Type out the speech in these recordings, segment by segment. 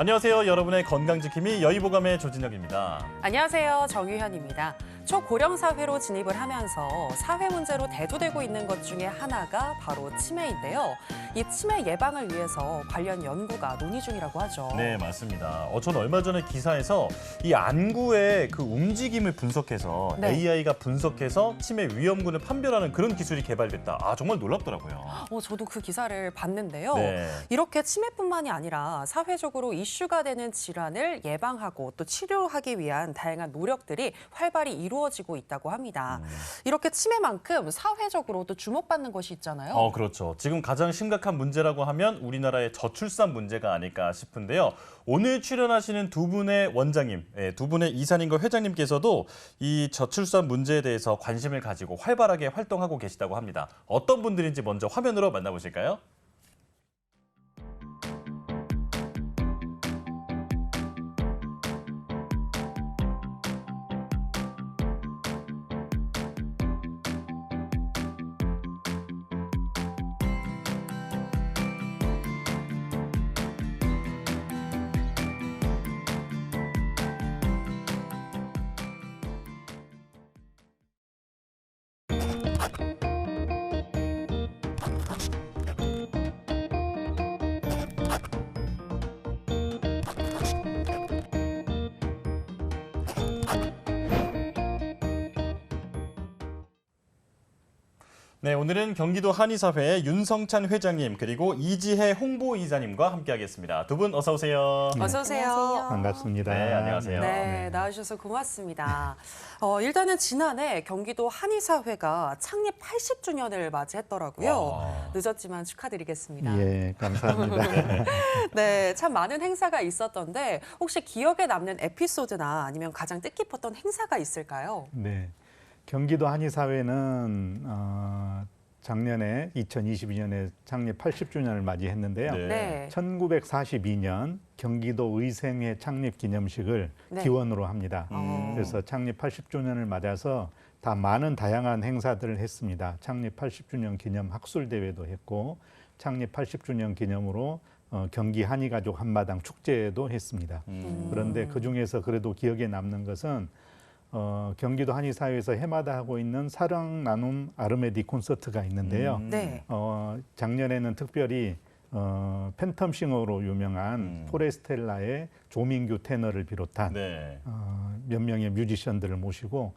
안녕하세요. 여러분의 건강지킴이 여의보감의 조진혁입니다. 안녕하세요. 정유현입니다. 초고령 사회로 진입을 하면서 사회 문제로 대두되고 있는 것 중에 하나가 바로 치매인데요. 이 치매 예방을 위해서 관련 연구가 논의 중이라고 하죠. 네, 맞습니다. 저는 얼마 전에 기사에서 이 안구의 그 움직임을 분석해서 네. AI가 분석해서 치매 위험군을 판별하는 그런 기술이 개발됐다. 정말 놀랍더라고요. 저도 그 기사를 봤는데요. 네. 이렇게 치매뿐만이 아니라 사회적으로 이슈가 되는 질환을 예방하고 또 치료하기 위한 다양한 노력들이 활발히 이루어지고 있다고 합니다. 이렇게 치매만큼 사회적으로도 주목받는 것이 있잖아요. 그렇죠. 지금 가장 심각한 문제라고 하면 우리나라의 저출산 문제가 아닐까 싶은데요. 오늘 출연하시는 두 분의 원장님, 두 분의 이사님과 회장님께서도 이 저출산 문제에 대해서 관심을 가지고 활발하게 활동하고 계시다고 합니다. 어떤 분들인지 먼저 화면으로 만나보실까요? 네, 오늘은 경기도 한의사회 윤성찬 회장님 그리고 이지혜 홍보이사님과 함께하겠습니다. 두 분 어서 오세요. 어서 오세요. 반갑습니다. 네, 안녕하세요. 네, 나와주셔서 고맙습니다. 일단은 지난해 경기도 한의사회가 창립 80주년을 맞이했더라고요. 와. 늦었지만 축하드리겠습니다. 예, 감사합니다. 네, 참 많은 행사가 있었던데 혹시 기억에 남는 에피소드나 아니면 가장 뜻깊었던 행사가 있을까요? 네, 경기도 한의사회는 작년에 2022년에 창립 80주년을 맞이했는데요. 네. 네. 1942년 경기도 의생회 창립 기념식을 네. 기원으로 합니다. 그래서 창립 80주년을 맞아서 많은 다양한 행사들을 했습니다. 창립 80주년 기념 학술대회도 했고 창립 80주년 기념으로 경기 한의가족 한마당 축제도 했습니다. 그런데 그중에서 그래도 기억에 남는 것은 경기도 한의사회에서 해마다 하고 있는 사랑 나눔 아르메디 콘서트가 있는데요. 네. 작년에는 특별히 팬텀싱어로 유명한 포레스텔라의 조민규 테너를 비롯한 네. 몇 명의 뮤지션들을 모시고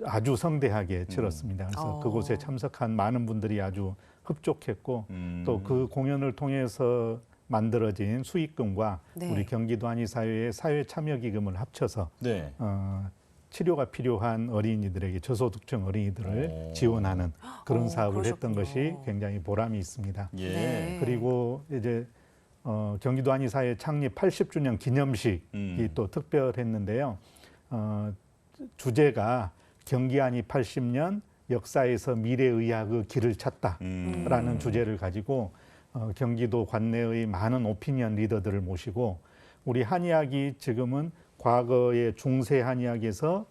아주 성대하게 치렀습니다. 그래서 그곳에 참석한 많은 분들이 아주 흡족했고 또 그 공연을 통해서 만들어진 수익금과 네. 우리 경기도 한의사회의 사회 참여 기금을 합쳐서 네. 치료가 필요한 어린이들에게 저소득층 어린이들을 지원하는 그런 사업을 했던 그러셨군요. 것이 굉장히 보람이 있습니다. 예. 네. 그리고 이제 경기도 한의사회 창립 80주년 기념식이 또 특별했는데요. 주제가 경기한의 80년 역사에서 미래의학의 길을 찾다라는 주제를 가지고 경기도 관내의 많은 오피니언 리더들을 모시고 우리 한의학이 지금은 과거의 중세 한의학에서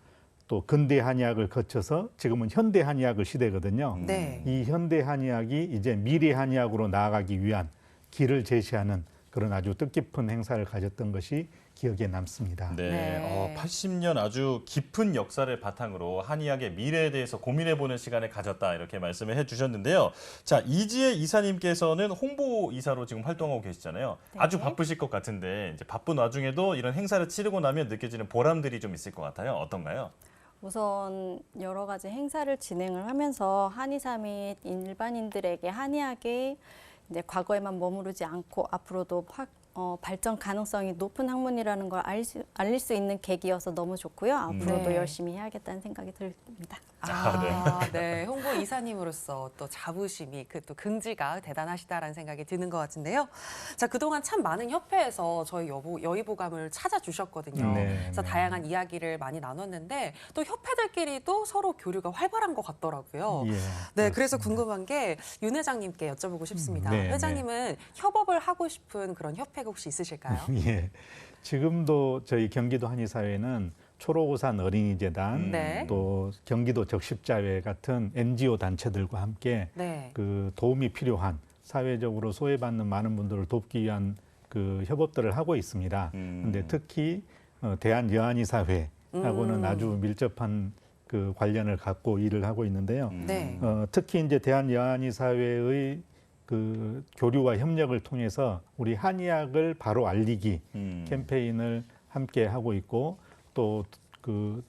또 근대 한의학을 거쳐서 지금은 현대 한의학의 시대거든요. 네. 이 현대 한의학이 이제 미래 한의학으로 나아가기 위한 길을 제시하는 그런 아주 뜻깊은 행사를 가졌던 것이 기억에 남습니다. 네. 네. 80년 아주 깊은 역사를 바탕으로 한의학의 미래에 대해서 고민해보는 시간을 가졌다 이렇게 말씀을 해주셨는데요. 자, 이지혜 이사님께서는 홍보이사로 지금 활동하고 계시잖아요. 네. 아주 바쁘실 것 같은데 이제 바쁜 와중에도 이런 행사를 치르고 나면 느껴지는 보람들이 좀 있을 것 같아요. 어떤가요? 우선 여러 가지 행사를 진행을 하면서 한의사 및 일반인들에게 한의학이 이제 과거에만 머무르지 않고 앞으로도 발전 가능성이 높은 학문이라는 걸 알릴 수 있는 계기여서 너무 좋고요. 앞으로도 네. 열심히 해야겠다는 생각이 듭니다. 네. 홍보 이사님으로서 또 자부심이 또 긍지가 대단하시다라는 생각이 드는 것 같은데요. 자, 그동안 참 많은 협회에서 저희 여의보감을 찾아주셨거든요. 네, 그래서 네. 다양한 이야기를 많이 나눴는데 또 협회들끼리도 서로 교류가 활발한 것 같더라고요. 예, 네, 그래서 궁금한 게 윤 회장님께 여쭤보고 싶습니다. 네, 회장님은 협업을 하고 싶은 그런 협회가 혹시 있으실까요? 예. 지금도 저희 경기도 한의사회는 초록우산 어린이재단 네. 또 경기도 적십자회 같은 NGO 단체들과 함께 네. 그 도움이 필요한 사회적으로 소외받는 많은 분들을 돕기 위한 그 협업들을 하고 있습니다. 근데 특히 대한여한의사회하고는 아주 밀접한 그 관련을 갖고 일을 하고 있는데요. 네. 특히 이제 대한여한의사회의 그 교류와 협력을 통해서 우리 한의학을 바로 알리기 캠페인을 함께 하고 있고 또 그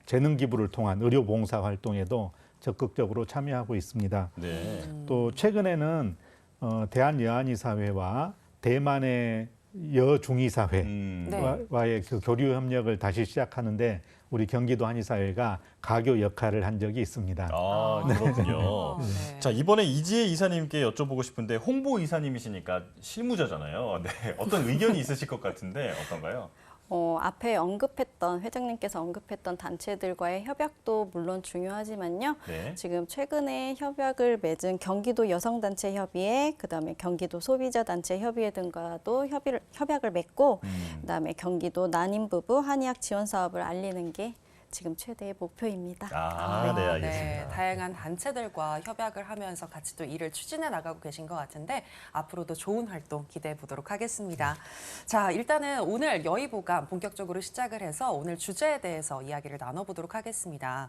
재능 기부를 통한 의료 봉사 활동에도 적극적으로 참여하고 있습니다. 네. 또 최근에는 대한여한의사회와 대만의 여중의사회와의 그 교류 협력을 다시 시작하는데 우리 경기도 한의사회가 가교 역할을 한 적이 있습니다. 아, 그렇군요. 네. 자, 이번에 이지혜 이사님께 여쭤보고 싶은데 홍보 이사님이시니까 실무자잖아요. 네. 어떤 의견이 있으실 것 같은데 어떤가요? 앞에 회장님께서 언급했던 단체들과의 협약도 물론 중요하지만요. 네. 지금 최근에 협약을 맺은 경기도 여성단체 협의회, 그다음에 경기도 소비자단체 협의회 등과도 협약을 맺고, 그다음에 경기도 난임 부부 한의학 지원 사업을 알리는 게 지금 최대의 목표입니다. 네, 알겠습니다. 다양한 단체들과 협약을 하면서 같이 또 일을 추진해 나가고 계신 것 같은데 앞으로도 좋은 활동 기대해 보도록 하겠습니다. 자, 일단은 오늘 여의보감 본격적으로 시작을 해서 오늘 주제에 대해서 이야기를 나눠보도록 하겠습니다.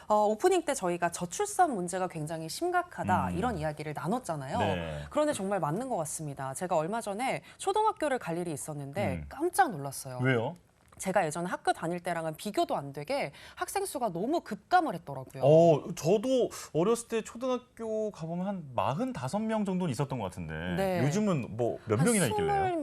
오프닝 때 저희가 저출산 문제가 굉장히 심각하다 이런 이야기를 나눴잖아요. 네. 그런데 정말 맞는 것 같습니다. 제가 얼마 전에 초등학교를 갈 일이 있었는데 깜짝 놀랐어요. 왜요? 제가 예전에 학교 다닐 때랑은 비교도 안 되게 학생 수가 너무 급감을 했더라고요. 저도 어렸을 때 초등학교 가보면 한 45명 정도는 있었던 것 같은데 네. 요즘은 뭐 몇 명이나 있길래요?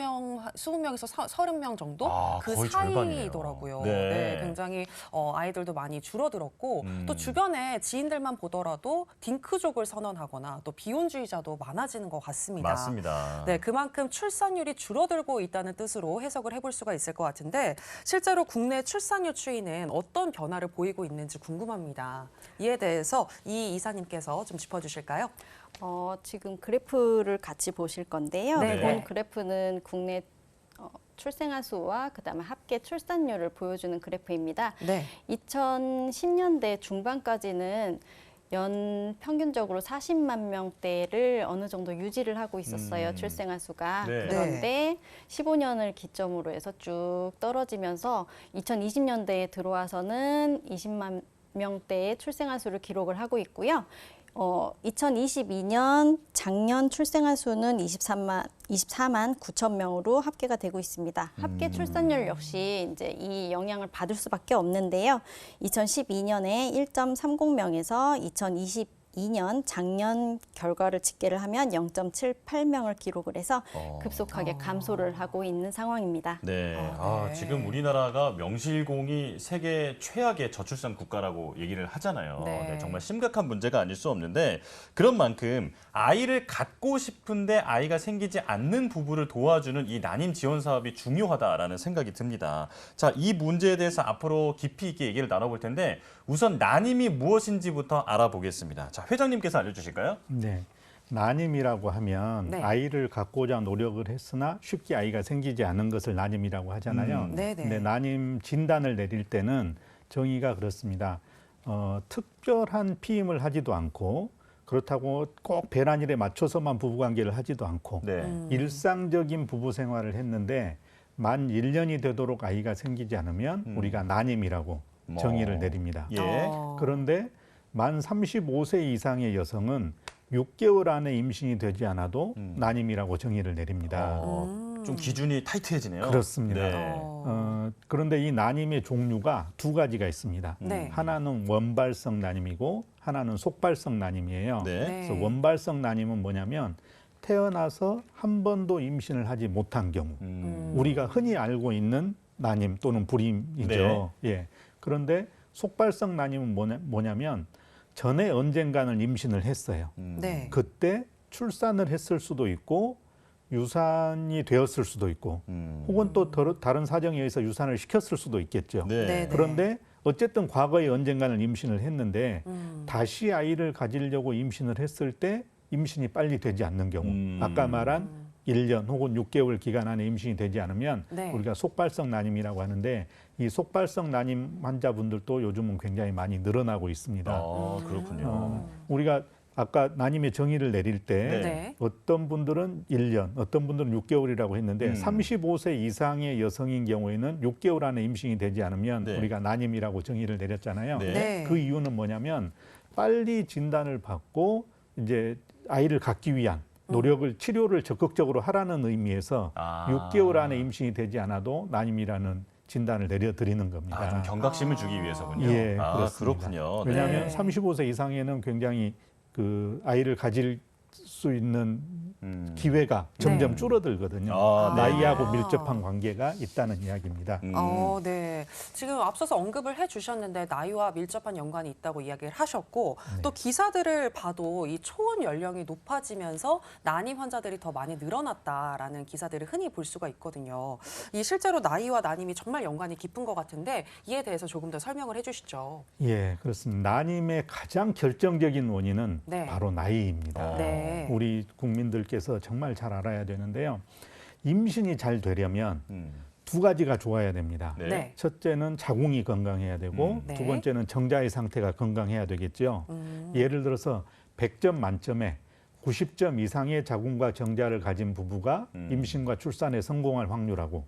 20명에서 30명 정도? 그 거의 사이더라고요. 절반이네요. 네. 굉장히 아이들도 많이 줄어들었고 또 주변에 지인들만 보더라도 딩크족을 선언하거나 또 비혼주의자도 많아지는 것 같습니다. 맞습니다. 네, 그만큼 출산율이 줄어들고 있다는 뜻으로 해석을 해볼 수가 있을 것 같은데 실제로 국내 출산율 추이는 어떤 변화를 보이고 있는지 궁금합니다. 이에 대해서 이 이사님께서 좀 짚어주실까요? 지금 그래프를 같이 보실 건데요. 네. 이번 그래프는 국내 출생아 수와 그다음에 합계 출산율을 보여주는 그래프입니다. 네. 2010년대 중반까지는 연 평균적으로 40만 명대를 어느 정도 유지를 하고 있었어요. 출생아 수가. 네. 그런데 15년을 기점으로 해서 쭉 떨어지면서 2020년대에 들어와서는 20만 명대의 출생아 수를 기록을 하고 있고요. 2022년 작년 출생아 수는 24만 9천 명으로 합계가 되고 있습니다. 합계 출산율 역시 이제 이 영향을 받을 수밖에 없는데요. 2012년에 1.30명에서 2022년 작년 결과를 집계를 하면 0.78명을 기록을 해서 급속하게 감소를 하고 있는 상황입니다. 네. 네. 지금 우리나라가 명실공히 세계 최악의 저출산 국가라고 얘기를 하잖아요. 네. 네, 정말 심각한 문제가 아닐 수 없는데 그런 만큼 아이를 갖고 싶은데 아이가 생기지 않는 부부를 도와주는 이 난임 지원 사업이 중요하다라는 생각이 듭니다. 자, 이 문제에 대해서 앞으로 깊이 있게 얘기를 나눠볼 텐데 우선 난임이 무엇인지부터 알아보겠습니다. 자, 회장님께서 알려주실까요? 네. 난임이라고 하면 네. 아이를 갖고자 노력을 했으나 쉽게 아이가 생기지 않은 것을 난임이라고 하잖아요. 네네. 근데 난임 진단을 내릴 때는 정의가 그렇습니다. 특별한 피임을 하지도 않고 그렇다고 꼭 배란일에 맞춰서만 부부관계를 하지도 않고 네. 일상적인 부부 생활을 했는데 만 1년이 되도록 아이가 생기지 않으면 우리가 난임이라고 정의를 내립니다. 예. 그런데 만 35세 이상의 여성은 6개월 안에 임신이 되지 않아도 난임이라고 정의를 내립니다. 좀 기준이 타이트해지네요. 그렇습니다. 네. 그런데 이 난임의 종류가 두 가지가 있습니다. 네. 하나는 원발성 난임이고 하나는 속발성 난임이에요. 네. 그래서 원발성 난임은 뭐냐면 태어나서 한 번도 임신을 하지 못한 경우 우리가 흔히 알고 있는 난임 또는 불임이죠. 예. 그런데 속발성 난임은 뭐냐면 전에 언젠가는 임신을 했어요. 네. 그때 출산을 했을 수도 있고 유산이 되었을 수도 있고 혹은 또 다른 사정에 의해서 유산을 시켰을 수도 있겠죠. 네. 네. 그런데 어쨌든 과거에 언젠가는 임신을 했는데 다시 아이를 가지려고 임신을 했을 때 임신이 빨리 되지 않는 경우 아까 말한 1년 혹은 6개월 기간 안에 임신이 되지 않으면 네. 우리가 속발성 난임이라고 하는데 이 속발성 난임 환자분들도 요즘은 굉장히 많이 늘어나고 있습니다. 그렇군요. 우리가 아까 난임의 정의를 내릴 때 네. 어떤 분들은 1년, 어떤 분들은 6개월이라고 했는데 35세 이상의 여성인 경우에는 6개월 안에 임신이 되지 않으면 네. 우리가 난임이라고 정의를 내렸잖아요. 네. 네. 그 이유는 뭐냐면 빨리 진단을 받고 이제 아이를 갖기 위한 노력을 치료를 적극적으로 하라는 의미에서 아. 6개월 안에 임신이 되지 않아도 난임이라는 진단을 내려드리는 겁니다. 아, 좀 경각심을 주기 위해서군요. 예, 아, 그렇습니다. 그렇군요. 왜냐하면 네. 35세 이상에는 굉장히 그 아이를 가질 수 있는 음. 기회가 점점 네. 줄어들거든요. 아, 네. 나이하고 밀접한 관계가 있다는 이야기입니다. 네. 지금 앞서서 언급을 해주셨는데 나이와 밀접한 연관이 있다고 이야기를 하셨고 또 기사들을 봐도 이 초혼 연령이 높아지면서 난임 환자들이 더 많이 늘어났다라는 기사들을 흔히 볼 수가 있거든요. 이 실제로 나이와 난임이 정말 연관이 깊은 것 같은데 이에 대해서 조금 더 설명을 해주시죠. 예, 그렇습니다. 난임의 가장 결정적인 원인은 네. 바로 나이입니다. 네. 우리 국민들께서 정말 잘 알아야 되는데요. 임신이 잘 되려면 두 가지가 좋아야 됩니다. 네. 네. 첫째는 자궁이 건강해야 되고 네. 두 번째는 정자의 상태가 건강해야 되겠죠. 예를 들어서 100점 만점에 90점 이상의 자궁과 정자를 가진 부부가 임신과 출산에 성공할 확률하고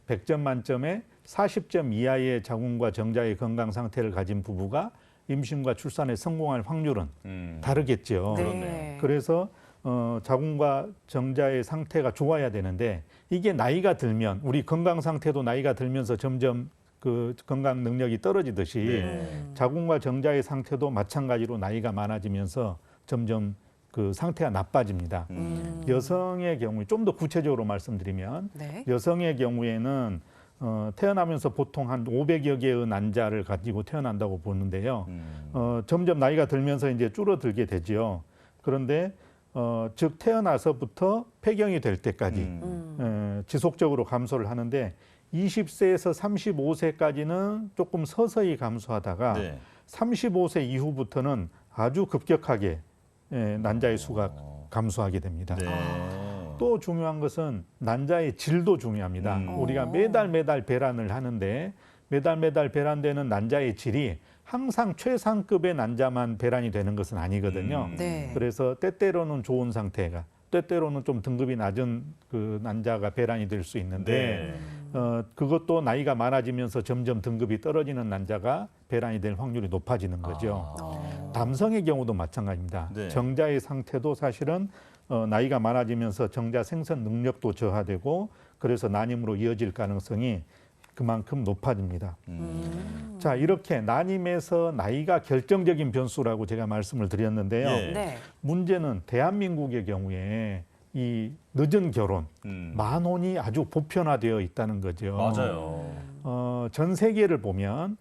100점 만점에 40점 이하의 자궁과 정자의 건강 상태를 가진 부부가 임신과 출산에 성공할 확률은 다르겠죠. 네. 그래서 자궁과 정자의 상태가 좋아야 되는데 이게 나이가 들면 우리 건강 상태도 나이가 들면서 점점 그 건강 능력이 떨어지듯이 네. 자궁과 정자의 상태도 마찬가지로 나이가 많아지면서 점점 그 상태가 나빠집니다. 여성의 경우에 좀 더 구체적으로 말씀드리면 네. 여성의 경우에는 태어나면서 보통 한 500여 개의 난자를 가지고 태어난다고 보는데요. 점점 나이가 들면서 이제 줄어들게 되지요. 그런데 즉 태어나서부터 폐경이 될 때까지 지속적으로 감소를 하는데 20세에서 35세까지는 조금 서서히 감소하다가 네. 35세 이후부터는 아주 급격하게 난자의 수가 감소하게 됩니다. 네. 또 중요한 것은 난자의 질도 중요합니다. 우리가 매달 배란을 하는데 매달 배란되는 난자의 질이 항상 최상급의 난자만 배란이 되는 것은 아니거든요. 네. 그래서 때때로는 좋은 상태가, 때때로는 좀 등급이 낮은 그 난자가 배란이 될 수 있는데 그것도 나이가 많아지면서 점점 등급이 떨어지는 난자가 배란이 될 확률이 높아지는 거죠. 남성의 경우도 마찬가지입니다. 네. 정자의 상태도 사실은 나이가 많아지면서 정자 생산 능력도 저하되고 그래서 난임으로 이어질 가능성이 그만큼 높아집니다. 자, 이렇게 난임에서 나이가 결정적인 변수라고 제가 말씀을 드렸는데요. 예. 네. 문제는 대한민국의 경우에 이 늦은 결혼, 만혼이 아주 보편화되어 있다는 거죠. 맞아요. 전 세계를 보면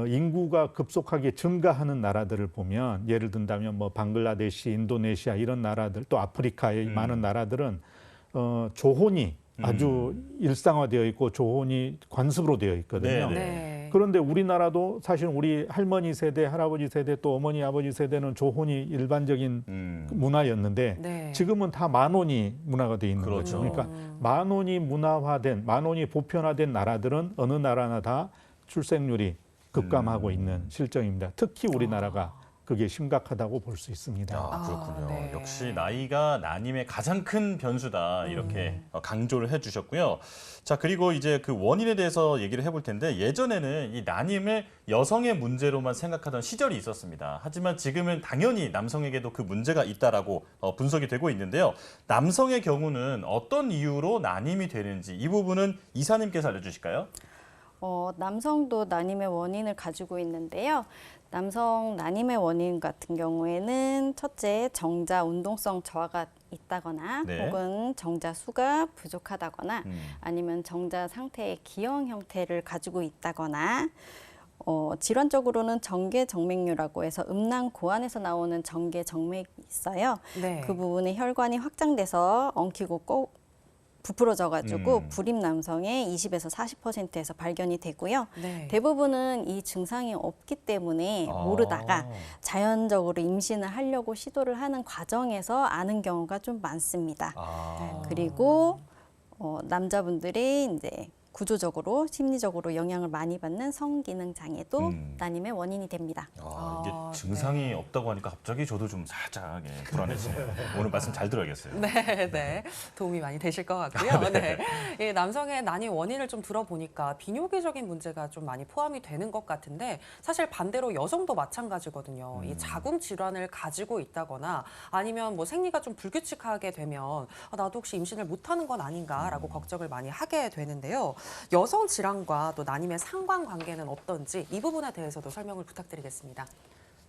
인구가 급속하게 증가하는 나라들을 보면 예를 든다면 뭐 방글라데시, 인도네시아 이런 나라들 또 아프리카의 많은 나라들은 조혼이 아주 일상화되어 있고 조혼이 관습으로 되어 있거든요. 네, 네. 그런데 우리나라도 사실 우리 할머니 세대, 할아버지 세대 또 어머니, 아버지 세대는 조혼이 일반적인 문화였는데 네. 지금은 다 만혼이 문화가 돼 있는 그렇죠. 거죠. 그러니까 만혼이 문화화된, 만혼이 보편화된 나라들은 어느 나라나 다 출생률이 급감하고 있는 실정입니다. 특히 우리나라가 그게 심각하다고 볼 수 있습니다. 아, 그렇군요. 네. 역시 나이가 난임의 가장 큰 변수다 이렇게 강조를 해주셨고요. 자, 그리고 이제 그 원인에 대해서 얘기를 해볼 텐데 예전에는 이 난임을 여성의 문제로만 생각하던 시절이 있었습니다. 하지만 지금은 당연히 남성에게도 그 문제가 있다라고 분석이 되고 있는데요. 남성의 경우는 어떤 이유로 난임이 되는지 이 부분은 이사님께서 알려주실까요? 남성도 난임의 원인을 가지고 있는데요. 남성 난임의 원인 같은 경우에는 첫째, 정자 운동성 저하가 있다거나 네. 혹은 정자 수가 부족하다거나 아니면 정자 상태의 기형 형태를 가지고 있다거나 질환적으로는 정계정맥류라고 해서 음낭 고안에서 나오는 정계정맥이 있어요. 네. 그 부분에 혈관이 확장돼서 엉키고 부풀어져가지고 불임 남성의 20에서 40%에서 발견이 되고요. 네. 대부분은 이 증상이 없기 때문에 모르다가 자연적으로 임신을 하려고 시도를 하는 과정에서 아는 경우가 좀 많습니다. 그리고 남자분들이 이제 구조적으로 심리적으로 영향을 많이 받는 성기능 장애도 음. 난임의 원인이 됩니다. 이게 아, 증상이 네. 없다고 하니까 갑자기 저도 좀 살짝 불안해지네요. 오늘 말씀 잘 들어야겠어요. 네, 네. 도움이 많이 되실 것 같고요. 네. 이 남성의 난임 원인을 좀 들어보니까 비뇨기적인 문제가 좀 많이 포함이 되는 것 같은데 사실 반대로 여성도 마찬가지거든요. 이 자궁 질환을 가지고 있다거나 아니면 뭐 생리가 좀 불규칙하게 되면 나도 혹시 임신을 못하는 건 아닌가라고 걱정을 많이 하게 되는데요. 여성 질환과 또 난임의 상관관계는 어떤지 이 부분에 대해서도 설명을 부탁드리겠습니다.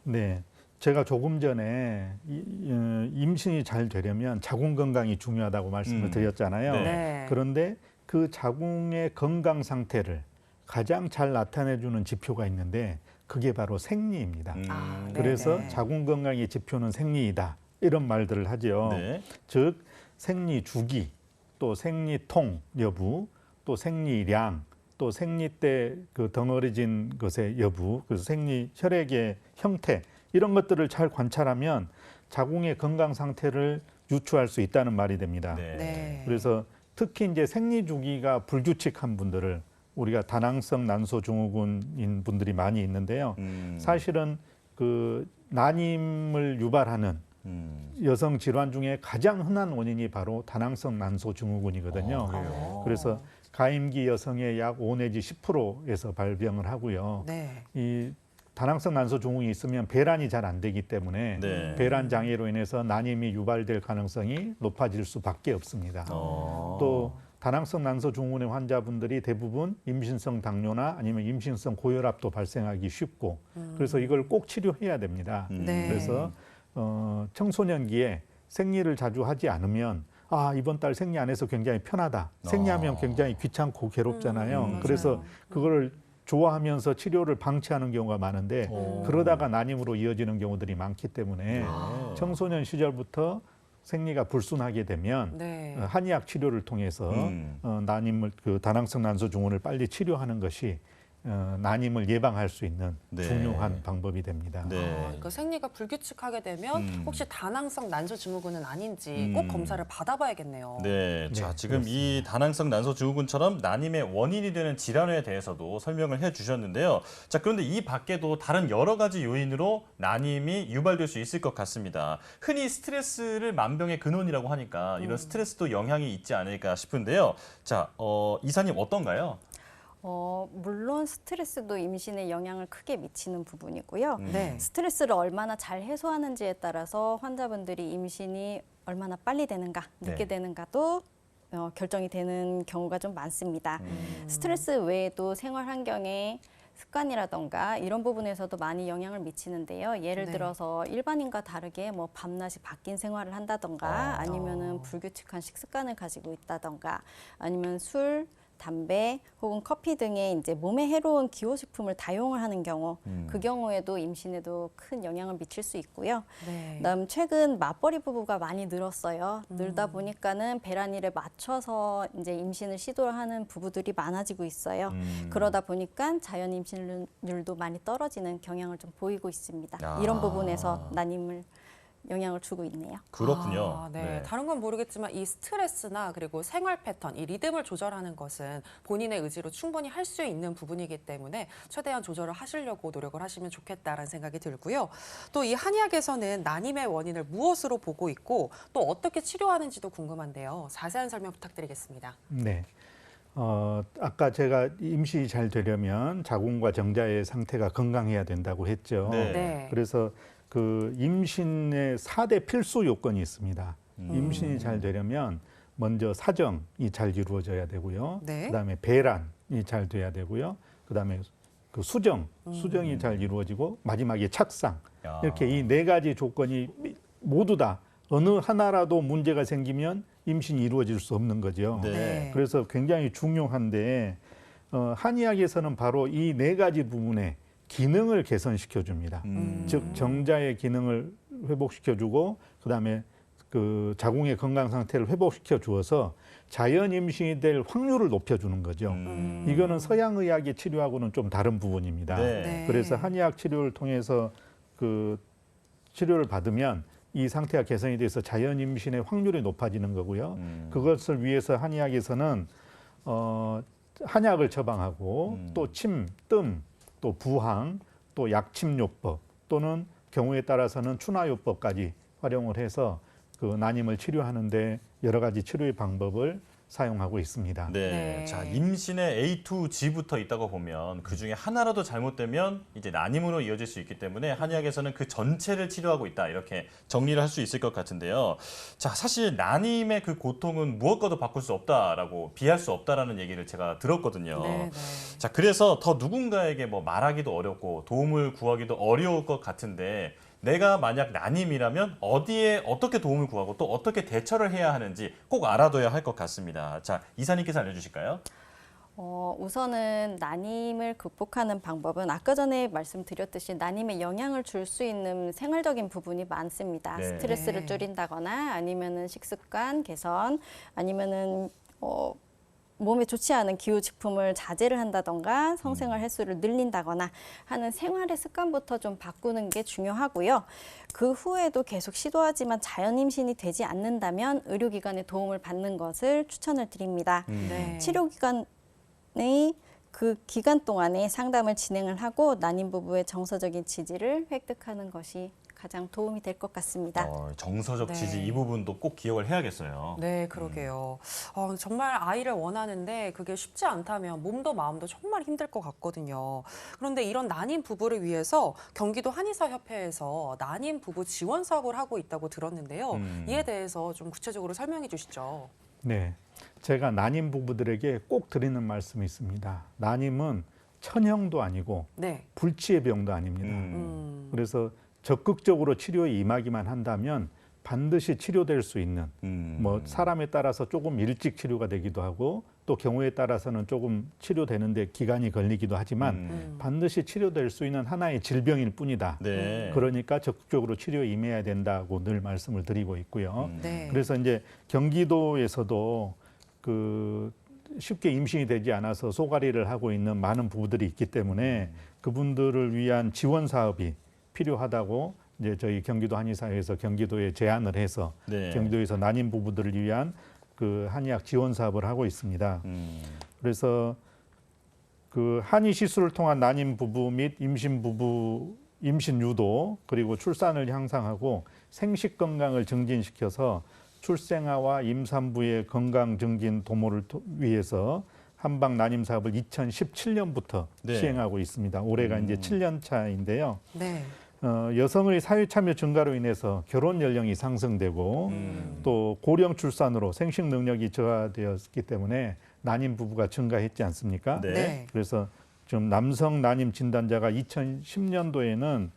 네, 제가 조금 전에 임신이 잘 되려면 자궁 건강이 중요하다고 말씀을 드렸잖아요. 네. 네. 그런데 그 자궁의 건강 상태를 가장 잘 나타내주는 지표가 있는데 그게 바로 생리입니다. 아, 그래서 네네. 자궁 건강의 지표는 생리이다 이런 말들을 하죠. 네. 즉 생리 주기, 또 생리통 여부, 또 생리량, 또 생리 때 그 덩어리진 것의 여부, 그 생리 혈액의 형태 이런 것들을 잘 관찰하면 자궁의 건강 상태를 유추할 수 있다는 말이 됩니다. 네. 네. 그래서 특히 이제 생리 주기가 불규칙한 분들을 우리가 다낭성 난소 증후군인 분들이 많이 있는데요. 사실은 그 난임을 유발하는 여성 질환 중에 가장 흔한 원인이 바로 다낭성 난소 증후군이거든요. 그래요? 그래서 가임기 여성의 약 5 내지 10%에서 발병을 하고요. 네. 이 다낭성 난소 증후군이 있으면 배란이 잘 안 되기 때문에 네. 배란 장애로 인해서 난임이 유발될 가능성이 높아질 수밖에 없습니다. 또 다낭성 난소 증후군의 환자분들이 대부분 임신성 당뇨나 아니면 임신성 고혈압도 발생하기 쉽고 그래서 이걸 꼭 치료해야 됩니다. 네. 그래서 청소년기에 생리를 자주 하지 않으면 이번 달 생리 안 해서 굉장히 편하다. 생리하면 굉장히 귀찮고 괴롭잖아요. 그래서 그거를 좋아하면서 치료를 방치하는 경우가 많은데 그러다가 난임으로 이어지는 경우들이 많기 때문에 청소년 시절부터 생리가 불순하게 되면 네. 한의학 치료를 통해서 난임을 그 다낭성 난소 증후군을 빨리 치료하는 것이 난임을 예방할 수 있는 네. 중요한 방법이 됩니다. 네. 그러니까 생리가 불규칙하게 되면 혹시 다낭성 난소 증후군은 아닌지 꼭 음. 검사를 받아봐야겠네요. 네, 자 네, 지금 이 다낭성 난소 증후군처럼 난임의 원인이 되는 질환에 대해서도 설명을 해주셨는데요. 자 그런데 이 밖에도 다른 여러 가지 요인으로 난임이 유발될 수 있을 것 같습니다. 흔히 스트레스를 만병의 근원이라고 하니까 이런 스트레스도 영향이 있지 않을까 싶은데요. 자 이사님 어떤가요? 물론 스트레스도 임신에 영향을 크게 미치는 부분이고요. 네. 스트레스를 얼마나 잘 해소하는지에 따라서 환자분들이 임신이 얼마나 빨리 되는가, 늦게 네. 되는가도 결정이 되는 경우가 좀 많습니다. 스트레스 외에도 생활 환경에 습관이라던가 이런 부분에서도 많이 영향을 미치는데요. 예를 네. 들어서 일반인과 다르게 뭐 밤낮이 바뀐 생활을 한다던가 아니면은 불규칙한 식습관을 가지고 있다던가 아니면 술, 담배 혹은 커피 등의 이제 몸에 해로운 기호식품을 다용을 하는 경우 그 경우에도 임신에도 큰 영향을 미칠 수 있고요. 네. 그다음 최근 맞벌이 부부가 많이 늘었어요. 늘다 보니까는 배란일에 맞춰서 이제 임신을 시도하는 부부들이 많아지고 있어요. 그러다 보니까 자연 임신율도 많이 떨어지는 경향을 좀 보이고 있습니다. 아. 이런 부분에서 난임을 영향을 주고 있네요. 그렇군요. 네. 다른 건 모르겠지만 이 스트레스나 그리고 생활 패턴, 이 리듬을 조절하는 것은 본인의 의지로 충분히 할 수 있는 부분이기 때문에 최대한 조절을 하시려고 노력을 하시면 좋겠다라는 생각이 들고요. 또 이 한의학에서는 난임의 원인을 무엇으로 보고 있고 또 어떻게 치료하는지도 궁금한데요. 자세한 설명 부탁드리겠습니다. 네. 아까 제가 임신이 잘 되려면 자궁과 정자의 상태가 건강해야 된다고 했죠. 네. 네. 그래서 그 임신의 4대 필수 요건이 있습니다. 임신이 잘 되려면 먼저 사정이 잘 이루어져야 되고요. 네. 그다음에 배란이 잘 돼야 되고요. 그다음에 그 수정이 잘 이루어지고 마지막에 착상. 야. 이렇게 이 네 가지 조건이 모두 다 어느 하나라도 문제가 생기면 임신이 이루어질 수 없는 거죠. 네. 네. 그래서 굉장히 중요한데 한의학에서는 바로 이 네 가지 부분에 기능을 개선시켜 줍니다. 즉 정자의 기능을 회복시켜 주고 그다음에 그 자궁의 건강 상태를 회복시켜 주어서 자연 임신이 될 확률을 높여 주는 거죠. 이거는 서양 의학의 치료하고는 좀 다른 부분입니다. 네. 네. 그래서 한의학 치료를 통해서 그 치료를 받으면 이 상태가 개선이 돼서 자연 임신의 확률이 높아지는 거고요. 그것을 위해서 한의학에서는 한약을 처방하고 또 침, 뜸, 또 부항, 또 약침요법 또는 경우에 따라서는 추나요법까지 활용을 해서 그 난임을 치료하는데 여러 가지 치료의 방법을 사용하고 있습니다. 네. 네. 자, 임신에 A to G부터 있다고 보면 그 중에 하나라도 잘못되면 이제 난임으로 이어질 수 있기 때문에 한의학에서는 그 전체를 치료하고 있다. 이렇게 정리를 할 수 있을 것 같은데요. 자, 사실 난임의 그 고통은 무엇과도 바꿀 수 없다라고 비할 수 없다라는 얘기를 제가 들었거든요. 네, 네. 자, 그래서 더 누군가에게 뭐 말하기도 어렵고 도움을 구하기도 어려울 것 같은데 내가 만약 난임이라면 어디에 어떻게 도움을 구하고 또 어떻게 대처를 해야 하는지 꼭 알아둬야 할 것 같습니다. 자, 이사님께서 알려주실까요? 우선은 난임을 극복하는 방법은 아까 전에 말씀드렸듯이 난임에 영향을 줄 수 있는 생활적인 부분이 많습니다. 네. 스트레스를 네. 줄인다거나 아니면은 식습관 개선 아니면은 몸에 좋지 않은 기후식품을 자제를 한다던가 성생활 횟수를 늘린다거나 하는 생활의 습관부터 좀 바꾸는 게 중요하고요. 그 후에도 계속 시도하지만 자연 임신이 되지 않는다면 의료기관의 도움을 받는 것을 추천을 드립니다. 네. 치료기관의 그 기간 동안에 상담을 진행을 하고 난임 부부의 정서적인 지지를 획득하는 것이 가장 도움이 될 것 같습니다. 정서적 네. 지지 이 부분도 꼭 기억을 해야겠어요. 네, 그러게요. 정말 아이를 원하는데 그게 쉽지 않다면 몸도 마음도 정말 힘들 것 같거든요. 그런데 이런 난임 부부를 위해서 경기도 한의사협회에서 난임 부부 지원 사업을 하고 있다고 들었는데요. 이에 대해서 좀 구체적으로 설명해 주시죠. 네, 제가 난임 부부들에게 꼭 드리는 말씀이 있습니다. 난임은 천형도 아니고 네. 불치의 병도 아닙니다. 그래서 적극적으로 치료에 임하기만 한다면 반드시 치료될 수 있는 뭐 사람에 따라서 조금 일찍 치료가 되기도 하고 또 경우에 따라서는 조금 치료되는데 기간이 걸리기도 하지만 반드시 치료될 수 있는 하나의 질병일 뿐이다. 네. 그러니까 적극적으로 치료에 임해야 된다고 늘 말씀을 드리고 있고요. 네. 그래서 이제 경기도에서도 그 쉽게 임신이 되지 않아서 소가리를 하고 있는 많은 부부들이 있기 때문에 그분들을 위한 지원 사업이 필요하다고 이제 저희 경기도 한의사회에서 경기도에 제안을 해서 네. 경기도에서 난임 부부들을 위한 그 한의학 지원 사업을 하고 있습니다. 그래서 그 한의 시술을 통한 난임 부부 및 임신 부부 임신 유도 그리고 출산을 향상하고 생식 건강을 증진시켜서 출생아와 임산부의 건강 증진 도모를 위해서 한방 난임 사업을 2017년부터 네. 시행하고 있습니다. 올해가 이제 7년 차인데요. 네. 여성의 사회 참여 증가로 인해서 결혼 연령이 상승되고 또 고령 출산으로 생식 능력이 저하되었기 때문에 난임 부부가 증가했지 않습니까? 네. 네. 그래서 지금 남성 난임 진단자가 2010년도에는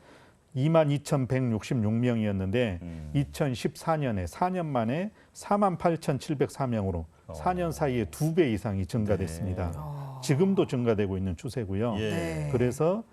22,166명이었는데 2014년에 4년 만에 48,704명으로 4년 사이에 2배 이상이 증가됐습니다. 지금도 증가되고 있는 추세고요. 예. 네. 그래서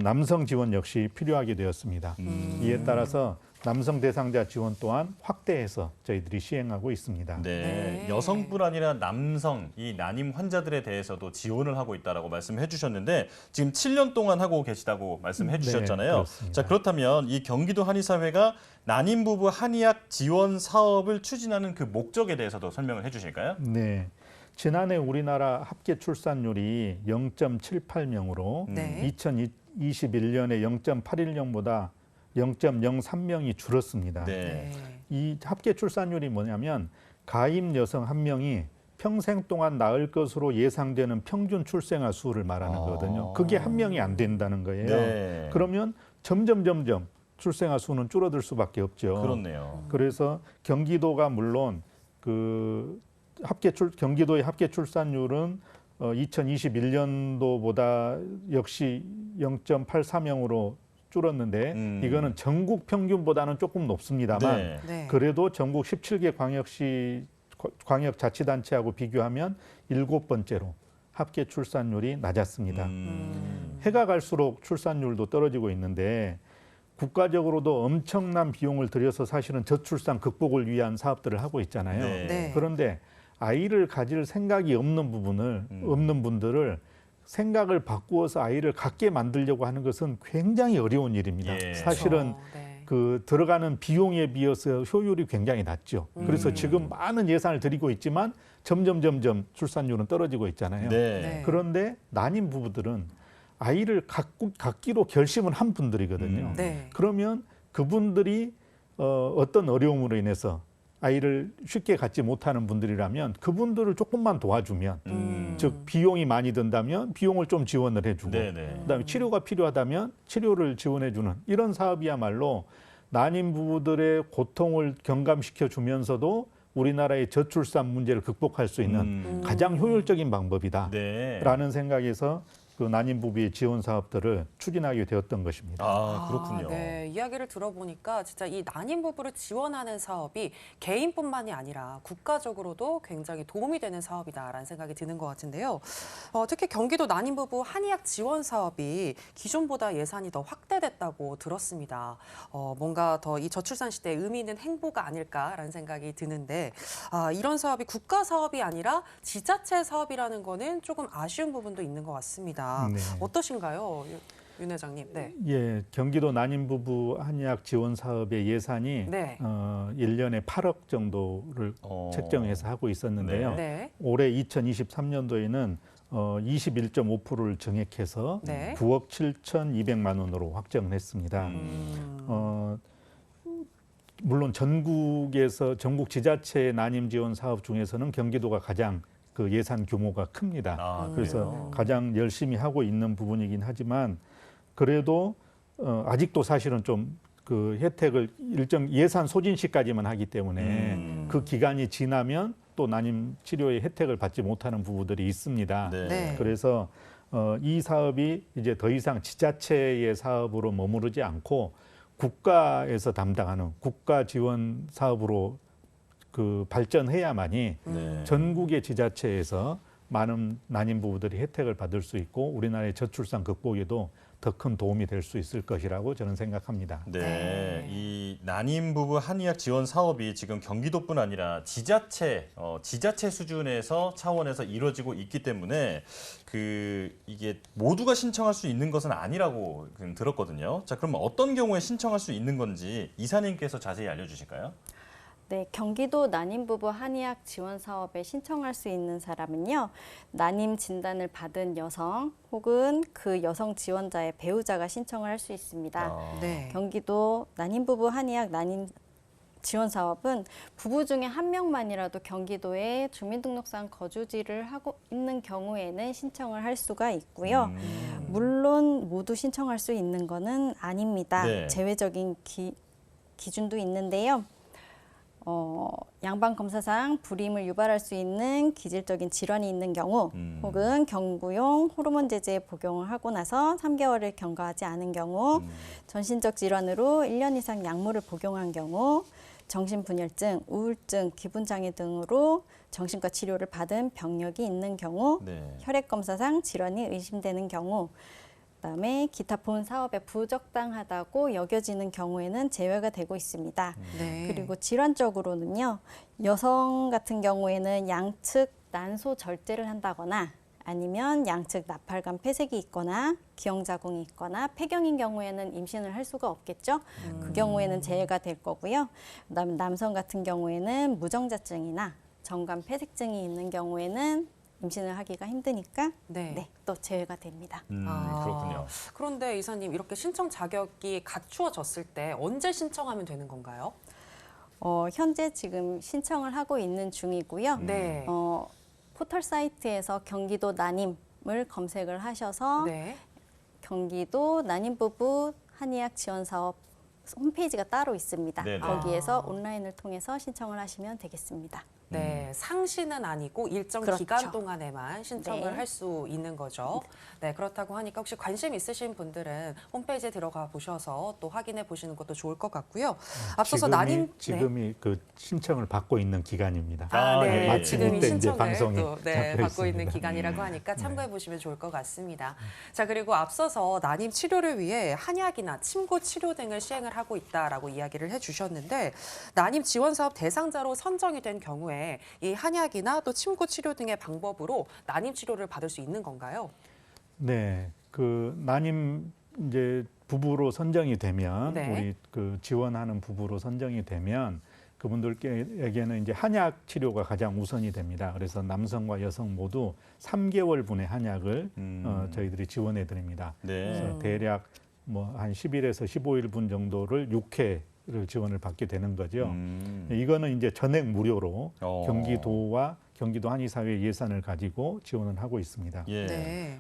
남성 지원 역시 필요하게 되었습니다. 이에 따라서 남성 대상자 지원 또한 확대해서 저희들이 시행하고 있습니다. 네. 네. 여성뿐 아니라 남성 이 난임 환자들에 대해서도 지원을 하고 있다라고 말씀해 주셨는데 지금 7년 동안 하고 계시다고 말씀해 주셨잖아요. 그렇습니다. 자, 그렇다면 이 경기도 한의사회가 난임 부부 한의학 지원 사업을 추진하는 그 목적에 대해서도 설명을 해 주실까요? 네. 지난해 우리나라 합계 출산율이 0.78명으로 네. 2021년에 0.81명보다 0.03명이 줄었습니다. 네. 이 합계 출산율이 뭐냐면 가임 여성 한 명이 평생 동안 낳을 것으로 예상되는 평균 출생아 수를 말하는 거거든요. 그게 한 명이 안 된다는 거예요. 네. 그러면 점점 출생아 수는 줄어들 수밖에 없죠. 그렇네요. 그래서 경기도가 물론 그 경기도의 합계 출산율은 2021년도보다 역시 0.83명으로 줄었는데 이거는 전국 평균보다는 조금 높습니다만 네. 네. 그래도 전국 17개 광역자치단체하고 비교하면 7번째로 합계 출산율이 낮았습니다. 해가 갈수록 출산율도 떨어지고 있는데 국가적으로도 엄청난 비용을 들여서 사실은 저출산 극복을 위한 사업들을 하고 있잖아요. 네. 네. 그런데 아이를 가질 생각이 없는 분들을 생각을 바꾸어서 아이를 갖게 만들려고 하는 것은 굉장히 어려운 일입니다. 예. 사실은 그렇죠. 네. 그 들어가는 비용에 비해서 효율이 굉장히 낮죠. 그래서 지금 많은 예산을 들이고 있지만 점점 출산율은 떨어지고 있잖아요. 네. 그런데 난임 부부들은 아이를 갖기로 결심을 한 분들이거든요. 네. 그러면 그분들이 어떤 어려움으로 인해서 아이를 쉽게 갖지 못하는 분들이라면 그분들을 조금만 도와주면 즉 비용이 많이 든다면 비용을 좀 지원을 해주고 네네. 그다음에 치료가 필요하다면 치료를 지원해주는 이런 사업이야말로 난임 부부들의 고통을 경감시켜 주면서도 우리나라의 저출산 문제를 극복할 수 있는 가장 효율적인 방법이다라는 네. 생각에서 그 난임 부부의 지원 사업들을 추진하게 되었던 것입니다. 아, 그렇군요. 네, 이야기를 들어보니까 진짜 이 난임 부부를 지원하는 사업이 개인뿐만이 아니라 국가적으로도 굉장히 도움이 되는 사업이다라는 생각이 드는 것 같은데요. 특히 경기도 난임 부부 한의학 지원 사업이 기존보다 예산이 더 확대됐다고 들었습니다. 뭔가 더 이 저출산 시대에 의미 있는 행보가 아닐까라는 생각이 드는데 이런 사업이 국가 사업이 아니라 지자체 사업이라는 거는 조금 아쉬운 부분도 있는 것 같습니다. 네. 어떠신가요, 윤 회장님? 네. 예, 경기도 난임 부부 한의학 지원 사업의 예산이 네. 1년에 8억 정도를 책정해서 하고 있었는데요. 네. 올해 2023년도에는 21.5%를 증액해서 네. 9억 7,200만 원으로 확정을 했습니다. 물론 전국 지자체 난임 지원 사업 중에서는 경기도가 가장 그 예산 규모가 큽니다. 아, 그래서 그래요? 가장 열심히 하고 있는 부분이긴 하지만 그래도 아직도 사실은 좀 그 혜택을 일정 예산 소진시까지만 하기 때문에 그 기간이 지나면 또 난임 치료의 혜택을 받지 못하는 부부들이 있습니다. 네. 네. 그래서 이 사업이 이제 더 이상 지자체의 사업으로 머무르지 않고 국가에서 담당하는 국가 지원 사업으로 그 발전해야만이 네. 전국의 지자체에서 많은 난임 부부들이 혜택을 받을 수 있고 우리나라의 저출산 극복에도 더 큰 도움이 될 수 있을 것이라고 저는 생각합니다. 네, 이 난임 부부 한의학 지원 사업이 지금 경기도뿐 아니라 지자체 수준에서 차원에서 이루어지고 있기 때문에 이게 모두가 신청할 수 있는 것은 아니라고 들었거든요. 자, 그럼 어떤 경우에 신청할 수 있는 건지 이사님께서 자세히 알려주실까요? 네, 경기도 난임부부 한의학 지원 사업에 신청할 수 있는 사람은요, 난임 진단을 받은 여성 혹은 그 여성 지원자의 배우자가 신청을 할 수 있습니다. 네. 경기도 난임부부 한의학 난임 지원 사업은 부부 중에 한 명만이라도 경기도에 주민등록상 거주지를 하고 있는 경우에는 신청을 할 수가 있고요. 물론 모두 신청할 수 있는 거는 아닙니다. 네. 제외적인 기준도 있는데요. 양방 검사상 불임을 유발할 수 있는 기질적인 질환이 있는 경우 혹은 경구용 호르몬 제제 복용을 하고 나서 3개월을 경과하지 않은 경우 전신적 질환으로 1년 이상 약물을 복용한 경우 정신분열증, 우울증, 기분장애 등으로 정신과 치료를 받은 병력이 있는 경우 네. 혈액검사상 질환이 의심되는 경우 그다음에 기타 본 사업에 부적당하다고 여겨지는 경우에는 제외가 되고 있습니다. 네. 그리고 질환적으로는요. 여성 같은 경우에는 양측 난소 절제를 한다거나 아니면 양측 나팔관 폐색이 있거나 기형자궁이 있거나 폐경인 경우에는 임신을 할 수가 없겠죠. 그 경우에는 제외가 될 거고요. 그다음에 남성 같은 경우에는 무정자증이나 정관 폐색증이 있는 경우에는 임신을 하기가 힘드니까 네. 또 제외가 됩니다. 그렇군요. 그런데 이사님 이렇게 신청 자격이 갖추어졌을 때 언제 신청하면 되는 건가요? 현재 지금 신청을 하고 있는 중이고요. 네. 포털 사이트에서 경기도 난임을 검색을 하셔서 네. 경기도 난임부부 한의학 지원 사업 홈페이지가 따로 있습니다. 네네. 거기에서 온라인을 통해서 신청을 하시면 되겠습니다. 네, 상시는 아니고 일정 그렇죠. 기간 동안에만 신청을 네. 할 수 있는 거죠. 네, 그렇다고 하니까 혹시 관심 있으신 분들은 홈페이지에 들어가 보셔서 또 확인해 보시는 것도 좋을 것 같고요. 앞서서 지금이 그 신청을 받고 있는 기간입니다. 네, 예. 지금이 이때 이제 신청을 방송이 또 잡혀 받고 있습니다. 있는 기간이라고 하니까 참고해 보시면 좋을 것 같습니다. 자, 그리고 앞서서 난임 치료를 위해 한약이나 침구 치료 등을 시행을 하고 있다라고 이야기를 해주셨는데 난임 지원 사업 대상자로 선정이 된 경우에 이 한약이나 또 침구 치료 등의 방법으로 난임 치료를 받을 수 있는 건가요? 네, 그 난임 이제 부부로 선정이 되면 네. 우리 그 지원하는 부부로 선정이 되면 그분들에게는 이제 한약 치료가 가장 우선이 됩니다. 그래서 남성과 여성 모두 3개월분의 한약을 저희들이 지원해 드립니다. 네. 그래서 대략 뭐 한 10일에서 15일분 정도를 6회를 지원을 받게 되는 거죠. 이거는 이제 전액 무료로 경기도와 경기도 한의사회 예산을 가지고 지원을 하고 있습니다. 예. 네.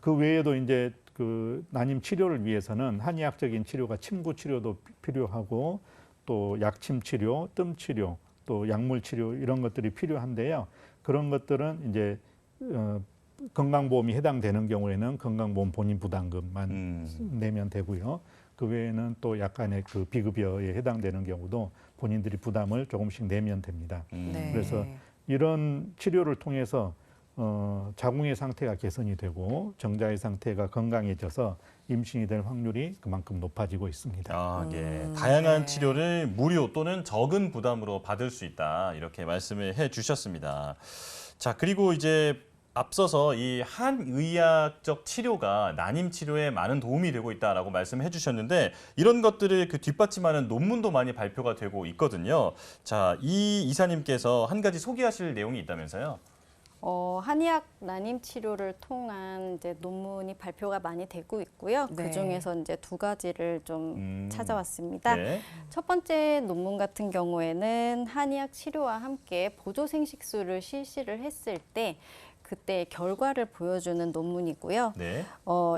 그 외에도 이제 그 난임 치료를 위해서는 한의학적인 치료가 침구 치료도 필요하고 또 약침 치료, 뜸 치료, 또 약물 치료 이런 것들이 필요한데요. 그런 것들은 이제 건강보험이 해당되는 경우에는 건강보험 본인 부담금만 내면 되고요. 그 외에는 또 약간의 그 비급여에 해당되는 경우도 본인들이 부담을 조금씩 내면 됩니다. 네. 그래서 이런 치료를 통해서 자궁의 상태가 개선이 되고 정자의 상태가 건강해져서 임신이 될 확률이 그만큼 높아지고 있습니다. 아, 예. 다양한 네. 치료를 무료 또는 적은 부담으로 받을 수 있다. 이렇게 말씀을 해 주셨습니다. 자, 그리고 이제 앞서서 이 한의학적 치료가 난임 치료에 많은 도움이 되고 있다라고 말씀해 주셨는데 이런 것들을 그 뒷받침하는 논문도 많이 발표가 되고 있거든요. 자, 이 이사님께서 한 가지 소개하실 내용이 있다면서요? 한의학 난임 치료를 통한 이제 논문이 발표가 많이 되고 있고요. 네. 그 중에서 이제 두 가지를 좀 찾아왔습니다. 네. 첫 번째 논문 같은 경우에는 한의학 치료와 함께 보조 생식술을 실시를 했을 때 그때 결과를 보여주는 논문이고요. 네.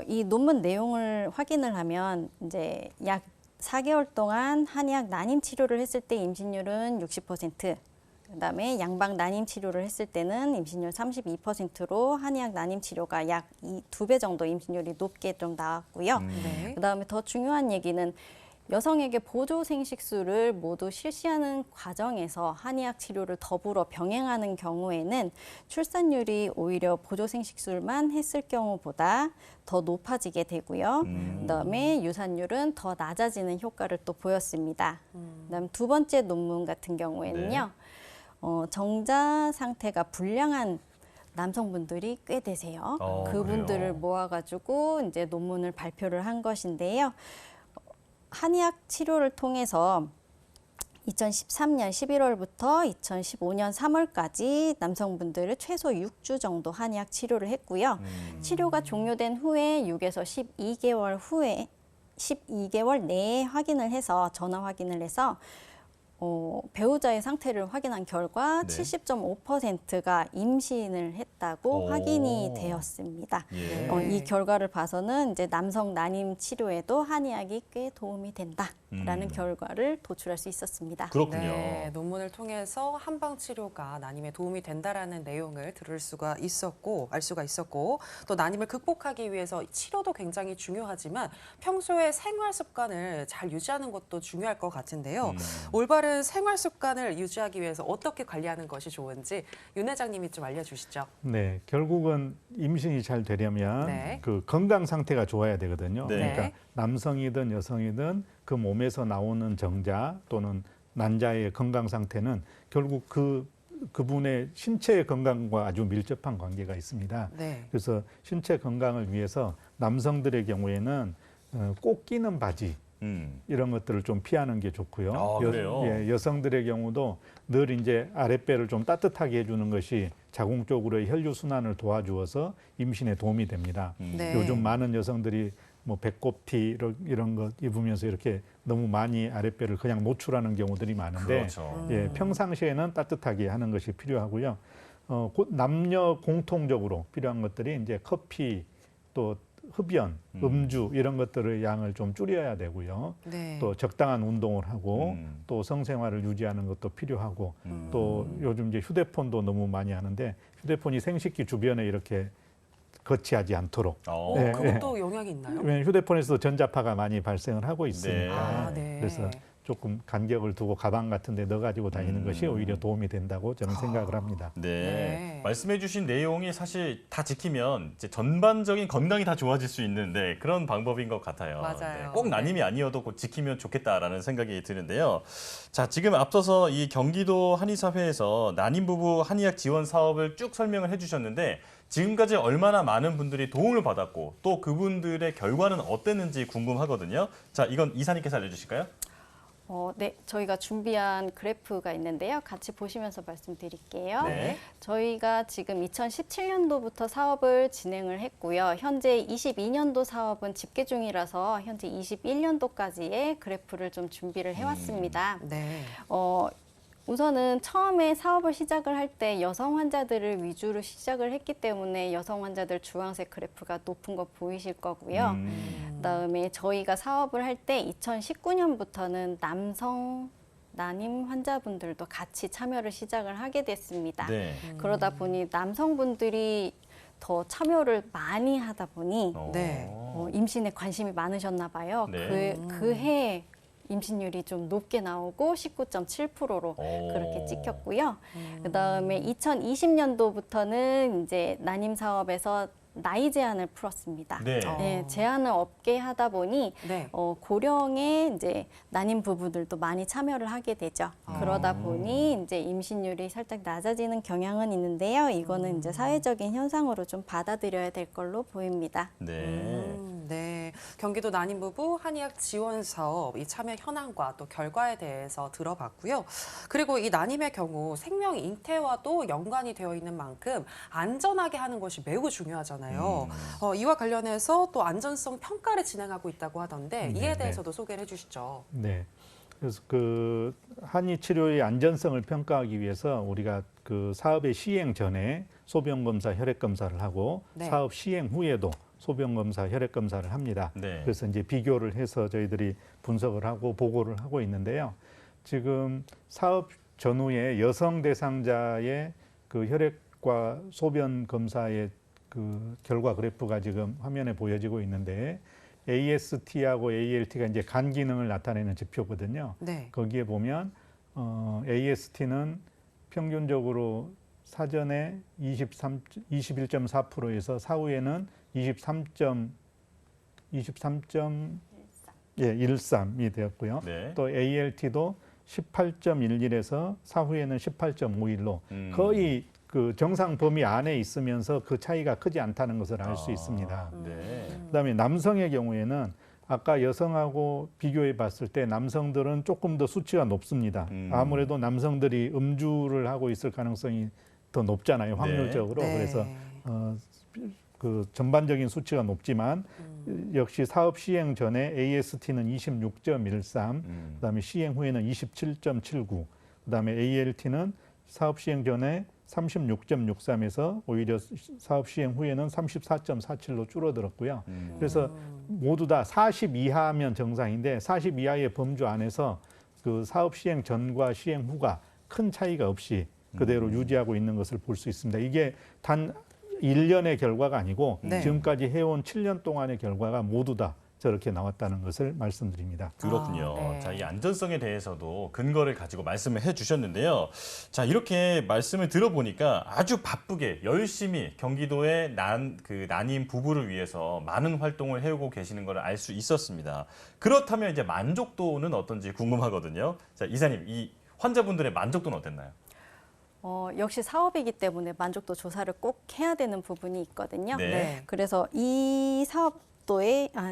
이 논문 내용을 확인을 하면 이제 약 4개월 동안 한의학 난임 치료를 했을 때 임신율은 60%, 그다음에 양방 난임 치료를 했을 때는 임신율 32%로 한의학 난임 치료가 약 2배 정도 임신율이 높게 좀 나왔고요. 네. 그다음에 더 중요한 얘기는 여성에게 보조 생식술을 모두 실시하는 과정에서 한의학 치료를 더불어 병행하는 경우에는 출산율이 오히려 보조 생식술만 했을 경우보다 더 높아지게 되고요. 그다음에 유산율은 더 낮아지는 효과를 또 보였습니다. 그다음 두 번째 논문 같은 경우에는요. 정자 상태가 불량한 남성분들이 꽤 되세요. 그분들을 그래요? 모아가지고 이제 논문을 발표를 한 것인데요. 한의학 치료를 통해서 2013년 11월부터 2015년 3월까지 남성분들을 최소 6주 정도 한의학 치료를 했고요. 치료가 종료된 후에 6에서 12개월 후에 12개월 내에 확인을 해서 전화 확인을 해서 배우자의 상태를 확인한 결과 네. 70.5%가 임신을 했다고 오. 확인이 되었습니다. 예. 네. 이 결과를 봐서는 이제 남성 난임 치료에도 한의학이 꽤 도움이 된다라는 결과를 도출할 수 있었습니다. 그렇군요. 네, 논문을 통해서 한방 치료가 난임에 도움이 된다라는 내용을 들을 수가 있었고 알 수가 있었고 또 난임을 극복하기 위해서 치료도 굉장히 중요하지만 평소에 생활 습관을 잘 유지하는 것도 중요할 것 같은데요. 올바른 생활 습관을 유지하기 위해서 어떻게 관리하는 것이 좋은지 윤 회장님이 좀 알려주시죠. 네, 결국은 임신이 잘 되려면 네. 그 건강 상태가 좋아야 되거든요. 네. 그러니까 남성이든 여성이든 그 몸에서 나오는 정자 또는 난자의 건강 상태는 결국 그분의 신체의 건강과 아주 밀접한 관계가 있습니다. 네. 그래서 신체 건강을 위해서 남성들의 경우에는 꼭 끼는 바지 이런 것들을 좀 피하는 게 좋고요. 아, 그래요? 여성들의 경우도 늘 이제 아랫배를 좀 따뜻하게 해주는 것이 자궁 쪽으로의 혈류 순환을 도와주어서 임신에 도움이 됩니다. 네. 요즘 많은 여성들이 뭐 배꼽티 이런 것 입으면서 이렇게 너무 많이 아랫배를 그냥 노출하는 경우들이 많은데 그렇죠. 평상시에는 따뜻하게 하는 것이 필요하고요. 남녀 공통적으로 필요한 것들이 이제 커피 또 흡연, 음주 이런 것들의 양을 좀 줄여야 되고요. 네. 또 적당한 운동을 하고 또 성생활을 유지하는 것도 필요하고 또 요즘 이제 휴대폰도 너무 많이 하는데 휴대폰이 생식기 주변에 이렇게 거치하지 않도록. 예, 그것도 영향이 있나요? 왜냐하면 휴대폰에서 전자파가 많이 발생을 하고 있으니까. 네. 그래서 조금 간격을 두고 가방 같은 데 넣어가지고 다니는 것이 오히려 도움이 된다고 저는 생각을 합니다. 네. 네. 말씀해주신 내용이 사실 다 지키면 이제 전반적인 건강이 다 좋아질 수 있는 그런 방법인 것 같아요. 맞아요. 꼭 난임이 아니어도 꼭 지키면 좋겠다라는 생각이 드는데요. 자, 지금 앞서서 이 경기도 한의사회에서 난임 부부 한의학 지원 사업을 쭉 설명을 해주셨는데 지금까지 얼마나 많은 분들이 도움을 받았고 또 그분들의 결과는 어땠는지 궁금하거든요. 자, 이건 이사님께서 알려주실까요? 네, 저희가 준비한 그래프가 있는데요. 같이 보시면서 말씀드릴게요. 네. 저희가 지금 2017년도부터 사업을 진행을 했고요. 현재 22년도 사업은 집계 중이라서 현재 21년도까지의 그래프를 좀 준비를 해왔습니다. 네. 우선은 처음에 사업을 시작을 할 때 여성 환자들을 위주로 시작을 했기 때문에 여성 환자들 주황색 그래프가 높은 거 보이실 거고요. 그다음에 저희가 사업을 할 때 2019년부터는 남성 난임 환자분들도 같이 참여를 시작을 하게 됐습니다. 네. 그러다 보니 남성분들이 더 참여를 많이 하다 보니 네. 임신에 관심이 많으셨나 봐요. 네. 그 해에 임신율이 좀 높게 나오고 19.7%로 오. 그렇게 찍혔고요. 그다음에 2020년도부터는 이제 난임 사업에서 나이 제한을 풀었습니다. 네. 네, 제한을 없게 하다 보니 네. 고령의 이제 난임 부부들도 많이 참여를 하게 되죠. 그러다 보니 이제 임신율이 살짝 낮아지는 경향은 있는데요. 이거는 이제 사회적인 현상으로 좀 받아들여야 될 걸로 보입니다. 네. 네. 경기도 난임부부 한의학 지원 사업 이 참여 현황과 또 결과에 대해서 들어봤고요. 그리고 이 난임의 경우 생명 잉태와도 연관이 되어 있는 만큼 안전하게 하는 것이 매우 중요하잖아요. 이와 관련해서 또 안전성 평가를 진행하고 있다고 하던데 이에 네, 대해서도 소개를 해주시죠. 네. 그래서 그 한의 치료의 안전성을 평가하기 위해서 우리가 그 사업의 시행 전에 소변 검사, 혈액 검사를 하고 네. 사업 시행 후에도 소변 검사, 혈액 검사를 합니다. 네. 그래서 이제 비교를 해서 저희들이 분석을 하고 보고를 하고 있는데요. 지금 사업 전후에 여성 대상자의 그 혈액과 소변 검사의 그 결과 그래프가 지금 화면에 보여지고 있는데 AST하고 ALT가 이제 간 기능을 나타내는 지표거든요. 네. 거기에 보면 AST는 평균적으로 사전에 21.4%에서 사후에는 23.13이 되었고요. 네. 또 ALT도 18.11에서 사후에는 18.51로 거의 그 정상 범위 안에 있으면서 그 차이가 크지 않다는 것을 알 수 있습니다. 네. 그다음에 남성의 경우에는 아까 여성하고 비교해 봤을 때 남성들은 조금 더 수치가 높습니다. 아무래도 남성들이 음주를 하고 있을 가능성이 더 높잖아요, 확률적으로. 네. 그래서 그 전반적인 수치가 높지만 역시 사업 시행 전에 AST는 26.13, 그다음에 시행 후에는 27.79, 그다음에 ALT는 사업 시행 전에 36.63에서 오히려 사업 시행 후에는 34.47로 줄어들었고요. 그래서 모두 다 40 이하면 정상인데 40 이하의 범주 안에서 그 사업 시행 전과 시행 후가 큰 차이가 없이 그대로 유지하고 있는 것을 볼 수 있습니다. 이게 단 1년의 결과가 아니고 네. 지금까지 해온 7년 동안의 결과가 모두 다 저렇게 나왔다는 것을 말씀드립니다. 그렇군요. 네. 자, 이 안전성에 대해서도 근거를 가지고 말씀을 해주셨는데요. 자, 이렇게 말씀을 들어보니까 아주 바쁘게 열심히 경기도의 난임 부부를 위해서 많은 활동을 해오고 계시는 걸 알 수 있었습니다. 그렇다면 이제 만족도는 어떤지 궁금하거든요. 자, 이사님, 이 환자분들의 만족도는 어땠나요? 역시 사업이기 때문에 만족도 조사를 꼭 해야 되는 부분이 있거든요. 네. 그래서 이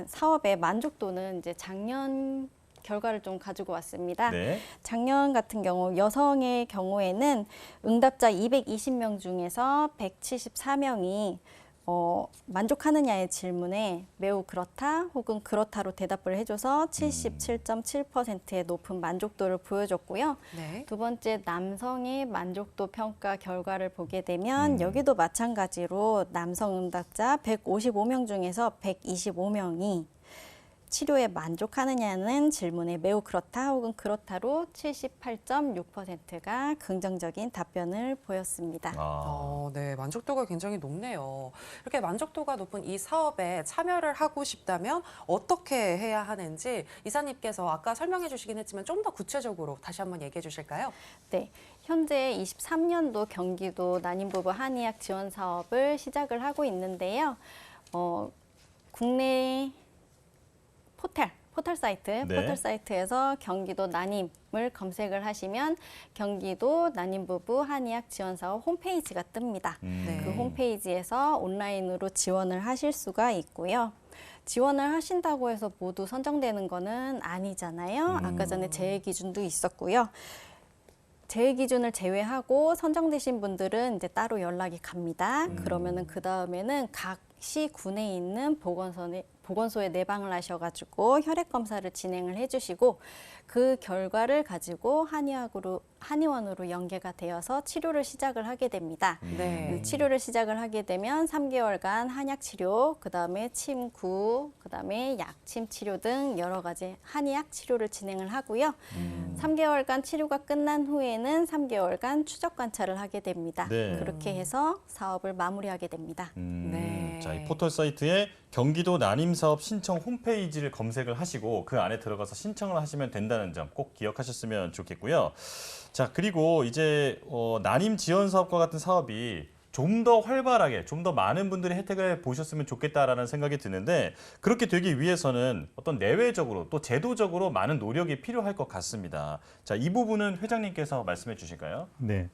사업의 만족도는 이제 작년 결과를 좀 가지고 왔습니다. 네. 작년 같은 경우 여성의 경우에는 응답자 220명 중에서 174명이 만족하느냐의 질문에 매우 그렇다 혹은 그렇다로 대답을 해줘서 77.7%의 높은 만족도를 보여줬고요. 네. 두 번째 남성의 만족도 평가 결과를 보게 되면 여기도 마찬가지로 남성 응답자 155명 중에서 125명이 치료에 만족하느냐는 질문에 매우 그렇다 혹은 그렇다로 78.6%가 긍정적인 답변을 보였습니다. 네, 만족도가 굉장히 높네요. 이렇게 만족도가 높은 이 사업에 참여를 하고 싶다면 어떻게 해야 하는지 이사님께서 아까 설명해 주시긴 했지만 좀 더 구체적으로 다시 한번 얘기해 주실까요? 네, 현재 23년도 경기도 난임부부 한의학 지원 사업을 시작을 하고 있는데요. 국내 포털 사이트에서 경기도 난임을 검색을 하시면 경기도 난임부부 한의학 지원사업 홈페이지가 뜹니다. 네. 그 홈페이지에서 온라인으로 지원을 하실 수가 있고요. 지원을 하신다고 해서 모두 선정되는 거는 아니잖아요. 아까 전에 제외 기준도 있었고요. 제외 기준을 제외하고 선정되신 분들은 이제 따로 연락이 갑니다. 그러면은 그 다음에는 각 시군에 있는 보건소에 내방을 하셔가지고 혈액 검사를 진행을 해주시고 그 결과를 가지고 한의원으로 연계가 되어서 치료를 시작을 하게 됩니다. 네. 치료를 시작을 하게 되면 3개월간 한약 치료, 그다음에 침구, 그다음에 약침 치료 등 여러 가지 한의학 치료를 진행을 하고요. 3개월간 치료가 끝난 후에는 3개월간 추적 관찰을 하게 됩니다. 네. 그렇게 해서 사업을 마무리하게 됩니다. 네. 자, 이 포털 사이트에 경기도 난임사업 신청 홈페이지를 검색을 하시고 그 안에 들어가서 신청을 하시면 된다는 점 꼭 기억하셨으면 좋겠고요. 자, 그리고 이제 난임 지원 사업과 같은 사업이 좀 더 활발하게, 좀 더 많은 분들이 혜택을 보셨으면 좋겠다라는 생각이 드는데 그렇게 되기 위해서는 어떤 내외적으로 또 제도적으로 많은 노력이 필요할 것 같습니다. 자, 이 부분은 회장님께서 말씀해 주실까요? 네.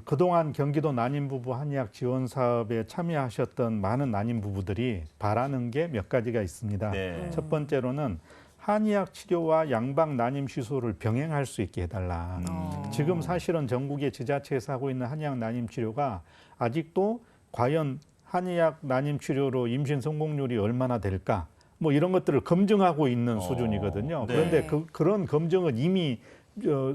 그동안 경기도 난임부부 한의학 지원 사업에 참여하셨던 많은 난임부부들이 바라는 게 몇 가지가 있습니다. 네. 첫 번째로는 한의학 치료와 양방 난임 시술을 병행할 수 있게 해달라. 지금 사실은 전국의 지자체에서 하고 있는 한의학 난임 치료가 아직도 과연 한의학 난임 치료로 임신 성공률이 얼마나 될까? 뭐 이런 것들을 검증하고 있는 수준이거든요. 네. 그런데 그런 검증은 이미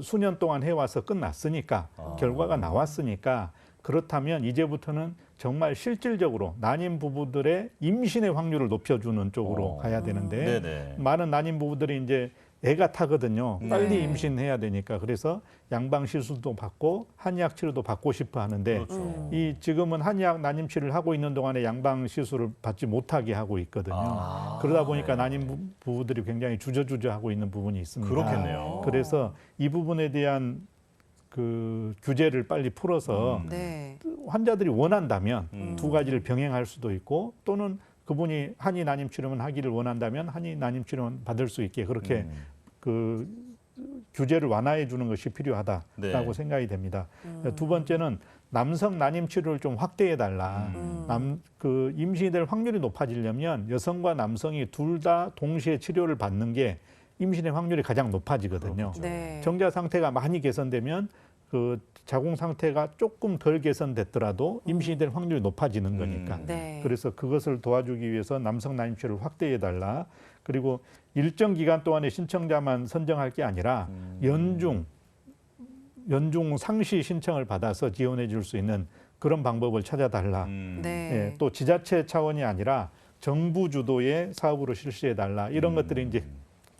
수년 동안 해와서 끝났으니까 결과가 나왔으니까 그렇다면 이제부터는 정말 실질적으로 난임 부부들의 임신의 확률을 높여주는 쪽으로 가야 되는데 네네. 많은 난임 부부들이 이제 애가 타거든요. 빨리 네. 임신해야 되니까 그래서 양방 시술도 받고 한의학 치료도 받고 싶어 하는데 그렇죠. 이 지금은 한의학 난임 치료를 하고 있는 동안에 양방 시술을 받지 못하게 하고 있거든요. 그러다 보니까 난임 부부들이 굉장히 주저주저하고 있는 부분이 있습니다. 그렇겠네요. 그래서 이 부분에 대한 그 규제를 빨리 풀어서 네. 환자들이 원한다면 두 가지를 병행할 수도 있고 또는 그분이 한의 난임 치료만 하기를 원한다면 한의 난임 치료만 받을 수 있게 그렇게 그 규제를 완화해 주는 것이 필요하다라고 네. 생각이 됩니다. 두 번째는 남성 난임 치료를 좀 확대해 달라. 그 임신이 될 확률이 높아지려면 여성과 남성이 둘 다 동시에 치료를 받는 게 임신의 확률이 가장 높아지거든요. 네. 정자 상태가 많이 개선되면 그 자궁 상태가 조금 덜 개선됐더라도 임신이 될 확률이 높아지는 거니까. 네. 그래서 그것을 도와주기 위해서 남성 난임 치료를 확대해 달라. 그리고 일정 기간 동안에 신청자만 선정할 게 아니라 연중 상시 신청을 받아서 지원해 줄 수 있는 그런 방법을 찾아달라. 네. 예, 또 지자체 차원이 아니라 정부 주도의 사업으로 실시해 달라. 이런 것들이 이제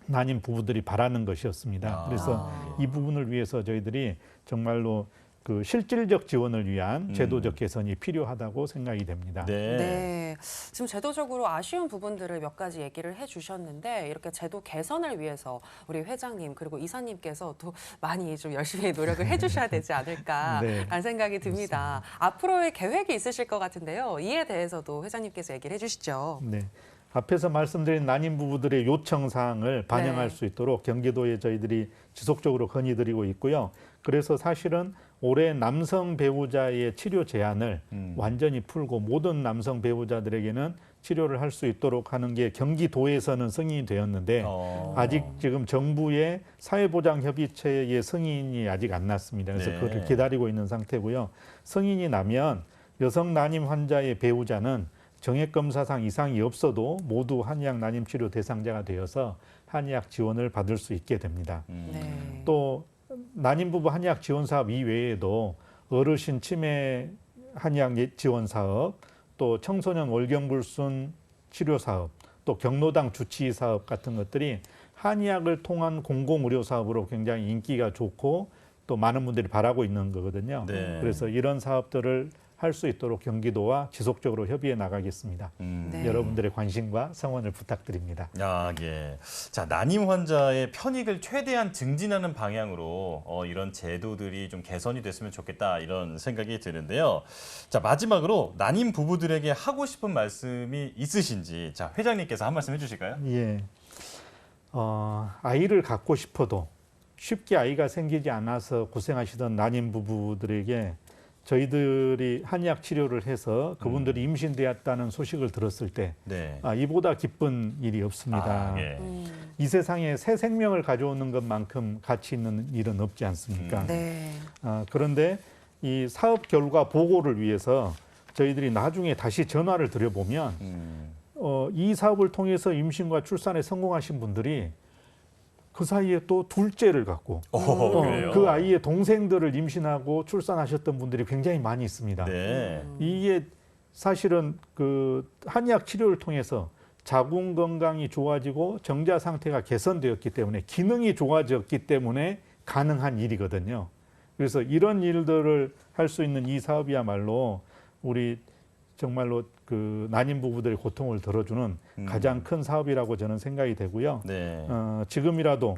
난임 부부들이 바라는 것이었습니다. 그래서 이 부분을 위해서 저희들이 정말로 그 실질적 지원을 위한 제도적 개선이 필요하다고 생각이 됩니다. 네. 네. 지금 제도적으로 아쉬운 부분들을 몇 가지 얘기를 해주셨는데 이렇게 제도 개선을 위해서 우리 회장님 그리고 이사님께서 또 많이 좀 열심히 노력을 해주셔야 되지 않을까라는 네. 생각이 듭니다. 앞으로의 계획이 있으실 것 같은데요. 이에 대해서도 회장님께서 얘기를 해주시죠. 네. 앞에서 말씀드린 난임 부부들의 요청 사항을 반영할 네. 수 있도록 경기도에 저희들이 지속적으로 건의드리고 있고요. 그래서 사실은 올해 남성 배우자의 치료 제한을 완전히 풀고 모든 남성 배우자들에게는 치료를 할 수 있도록 하는 게 경기도에서는 승인이 되었는데 아직 지금 정부의 사회보장협의체의 승인이 아직 안 났습니다. 그래서 네. 그걸 기다리고 있는 상태고요. 승인이 나면 여성 난임 환자의 배우자는 정액검사상 이상이 없어도 모두 한의학 난임 치료 대상자가 되어서 한의학 지원을 받을 수 있게 됩니다. 네. 또 난임 부부 한의학 지원 사업 이외에도 어르신 치매 한의학 지원 사업, 또 청소년 월경불순 치료 사업, 또 경로당 주치 사업 같은 것들이 한의학을 통한 공공의료 사업으로 굉장히 인기가 좋고 또 많은 분들이 바라고 있는 거거든요. 네. 그래서 이런 사업들을 할 수 있도록 경기도와 지속적으로 협의해 나가겠습니다. 네. 여러분들의 관심과 성원을 부탁드립니다. 예. 자, 난임 환자의 편익을 최대한 증진하는 방향으로 이런 제도들이 좀 개선이 됐으면 좋겠다 이런 생각이 드는데요. 자, 마지막으로 난임 부부들에게 하고 싶은 말씀이 있으신지 자, 회장님께서 한 말씀 해주실까요? 예. 아이를 갖고 싶어도 쉽게 아이가 생기지 않아서 고생하시던 난임 부부들에게 저희들이 한의학 치료를 해서 그분들이 임신되었다는 소식을 들었을 때 네. 이보다 기쁜 일이 없습니다. 예. 이 세상에 새 생명을 가져오는 것만큼 가치 있는 일은 없지 않습니까? 네. 그런데 이 사업 결과 보고를 위해서 저희들이 나중에 다시 전화를 드려보면 이 사업을 통해서 임신과 출산에 성공하신 분들이 그 사이에 또 둘째를 갖고 그래요? 그 아이의 동생들을 임신하고 출산하셨던 분들이 굉장히 많이 있습니다. 네. 이게 사실은 그 한의학 치료를 통해서 자궁 건강이 좋아지고 정자 상태가 개선되었기 때문에 기능이 좋아졌기 때문에 가능한 일이거든요. 그래서 이런 일들을 할 수 있는 이 사업이야말로 우리 정말로 그 난임 부부들의 고통을 덜어주는 가장 큰 사업이라고 저는 생각이 되고요. 네. 지금이라도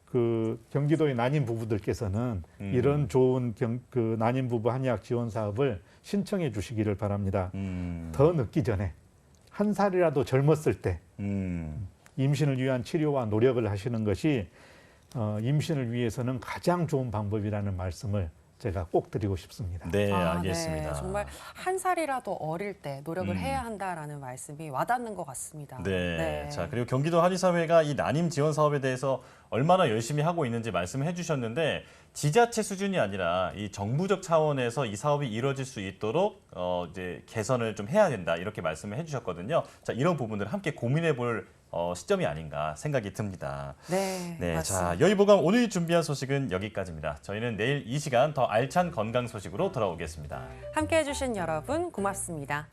그 경기도의 난임 부부들께서는 이런 좋은 그 난임 부부 한의학 지원 사업을 신청해 주시기를 바랍니다. 더 늦기 전에 한 살이라도 젊었을 때 임신을 위한 치료와 노력을 하시는 것이 임신을 위해서는 가장 좋은 방법이라는 말씀을 제가 꼭 드리고 싶습니다. 네, 알겠습니다. 네. 정말 한 살이라도 어릴 때 노력을 해야 한다라는 말씀이 와닿는 것 같습니다. 네. 자, 그리고 경기도 한의사회가 이 난임 지원 사업에 대해서 얼마나 열심히 하고 있는지 말씀해 주셨는데 지자체 수준이 아니라 이 정부적 차원에서 이 사업이 이루어질 수 있도록 이제 개선을 좀 해야 된다 이렇게 말씀을 해주셨거든요. 자, 이런 부분들을 함께 고민해 볼 시점이 아닌가 생각이 듭니다. 네, 네, 맞습니다. 자, 여의보감 오늘 준비한 소식은 여기까지입니다. 저희는 내일 이 시간 더 알찬 건강 소식으로 돌아오겠습니다. 함께해 주신 여러분 고맙습니다.